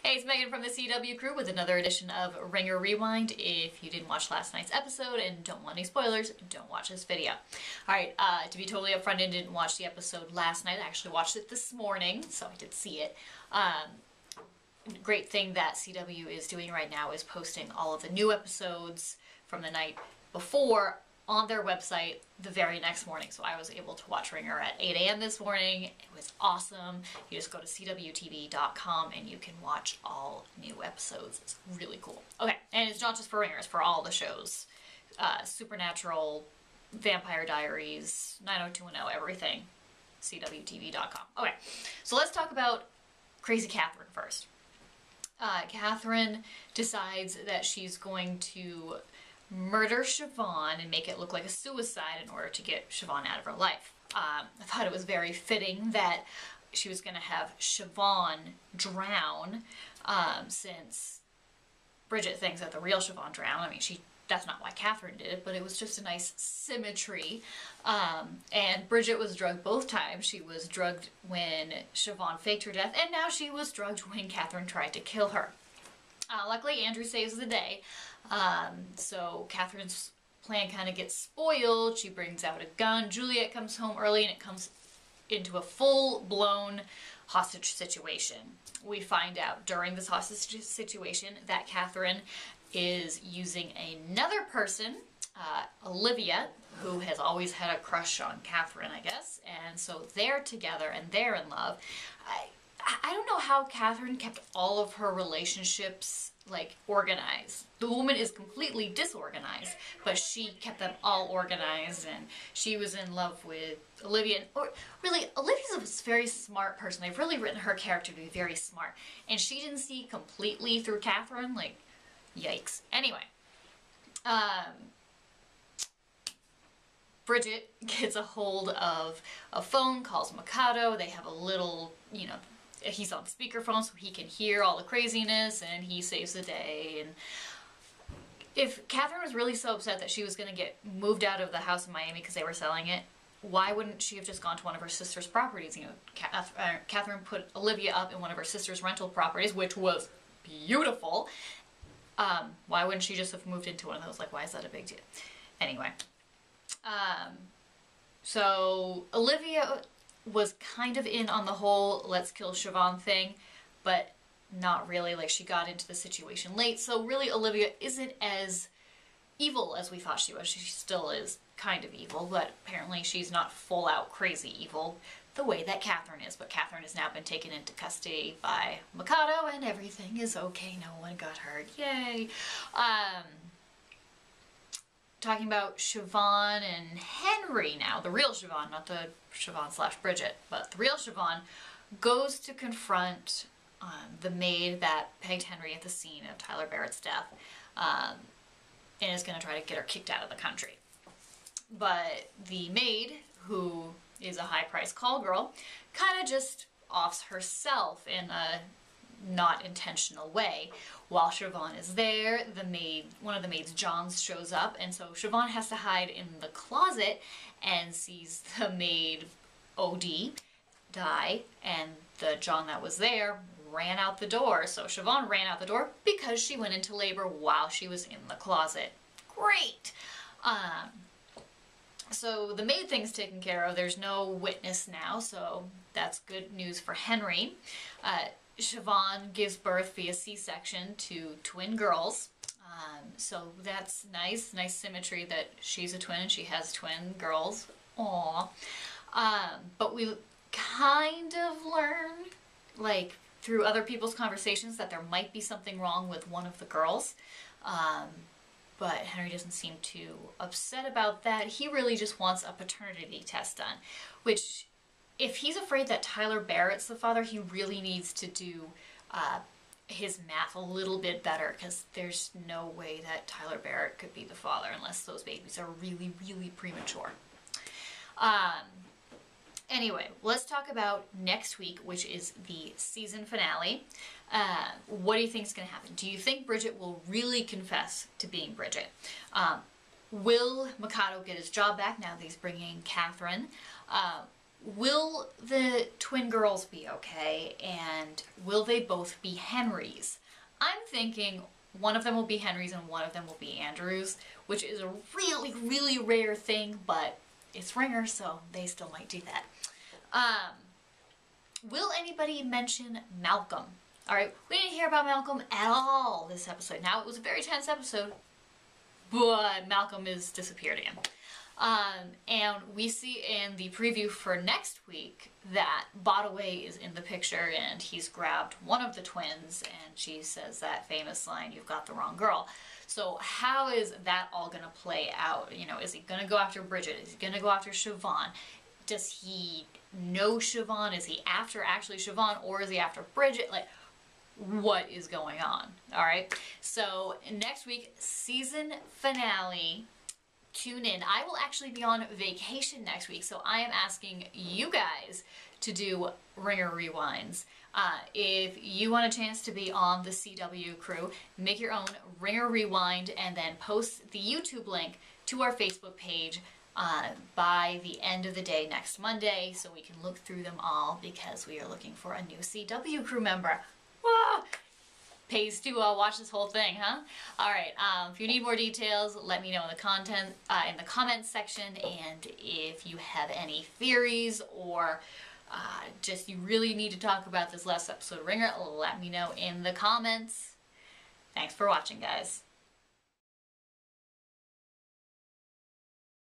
Hey, it's Megan from the CW crew with another edition of Ringer Rewind. If you didn't watch last night's episode and don't want any spoilers, don't watch this video. Alright, to be totally upfront, I didn't watch the episode last night. I actually watched it this morning, so I did see it. Great thing that CW is doing right now is posting all of the new episodes from the night before on their website the very next morning. So I was able to watch Ringer at 8 a.m. this morning. It was awesome. You just go to cwtv.com and you can watch all new episodes. It's really cool. Okay, and it's not just for Ringer, it's for all the shows. Supernatural, Vampire Diaries, 90210, everything. cwtv.com. Okay, so let's talk about Crazy Catherine first. Catherine decides that she's going to murder Siobhan and make it look like a suicide in order to get Siobhan out of her life. I thought it was very fitting that she was going to have Siobhan drown, since Bridget thinks that the real Siobhan drowned. I mean, that's not why Catherine did it, but it was just a nice symmetry. And Bridget was drugged both times. She was drugged when Siobhan faked her death, and now she was drugged when Catherine tried to kill her. Luckily, Andrew saves the day. So Catherine's plan kind of gets spoiled. She brings out a gun. Juliet comes home early and it comes into a full-blown hostage situation. We find out during this hostage situation that Catherine is using another person, Olivia, who has always had a crush on Catherine, I guess, and so they're together and they're in love. I don't know how Catherine kept all of her relationships, like, organized. The woman is completely disorganized, but she kept them all organized, and she was in love with Olivia. Or really, Olivia's a very smart person. They've really written her character to be very smart, and she didn't see completely through Catherine. Like, yikes. Anyway, Bridget gets a hold of a phone, calls Mikado. They have a little, he's on speakerphone so he can hear all the craziness, and he saves the day. And if Catherine was really so upset that she was going to get moved out of the house in Miami because they were selling it, why wouldn't she have just gone to one of her sister's properties? Catherine put Olivia up in one of her sister's rental properties, which was beautiful. Why wouldn't she just have moved into one of those? Like, why is that a big deal? Anyway, so Olivia was kind of in on the whole let's kill Siobhan thing, but not really. Like, she got into the situation late, so really Olivia isn't as evil as we thought she was. She still is kind of evil, but apparently she's not full out crazy evil the way that Catherine is. But Catherine has now been taken into custody by Mikado and everything is okay. No one got hurt. Yay! Talking about Siobhan and Henry now, the real Siobhan, not the Siobhan / Bridget, but the real Siobhan goes to confront the maid that pegged Henry at the scene of Tyler Barrett's death, and is going to try to get her kicked out of the country. But the maid, who is a high-priced call girl, kind of just offs herself in a not intentional way. While Siobhan is there, one of the maids, Johns, shows up, and so Siobhan has to hide in the closet and sees the maid die, and the John that was there ran out the door. So Siobhan ran out the door because she went into labor while she was in the closet. Great! So the maid thing's taken care of. There's no witness now, so that's good news for Henry. Siobhan gives birth via C-section to twin girls, so that's nice symmetry that she's a twin and she has twin girls. Aww. But we kind of learn, like, through other people's conversations that there might be something wrong with one of the girls, but Henry doesn't seem too upset about that. He really just wants a paternity test done, which, if he's afraid that Tyler Barrett's the father, he really needs to do his math a little bit better, because there's no way that Tyler Barrett could be the father unless those babies are really, really premature. Anyway, let's talk about next week, which is the season finale. What do you think is going to happen? Do you think Bridget will really confess to being Bridget? Will Mikado get his job back now that he's bringing Catherine? will the twin girls be okay, and will they both be Henrys? I'm thinking one of them will be Henrys and one of them will be Andrews, which is a really, really rare thing, but it's Ringer, so they still might do that. Will anybody mention Malcolm? Alright, we didn't hear about Malcolm at all this episode. Now, it was a very tense episode, but Malcolm is disappeared again. And we see in the preview for next week that Botaway is in the picture and he's grabbed one of the twins and she says that famous line, "You've got the wrong girl." So how is that all going to play out? You know, is he going to go after Bridget? Is he going to go after Siobhan? Does he know Siobhan? Is he after actually Siobhan, or is he after Bridget? Like, what is going on? Alright, so next week, season finale. Tune in. I will actually be on vacation next week, so I am asking you guys to do Ringer Rewinds. If you want a chance to be on the CW crew, make your own Ringer Rewind and then post the YouTube link to our Facebook page by the end of the day next Monday, so we can look through them all, because we are looking for a new CW crew member. Ah! Pays to watch this whole thing, huh? Alright, if you need more details, let me know in the comments section, and if you have any theories or just you really need to talk about this last episode of Ringer, let me know in the comments. Thanks for watching, guys.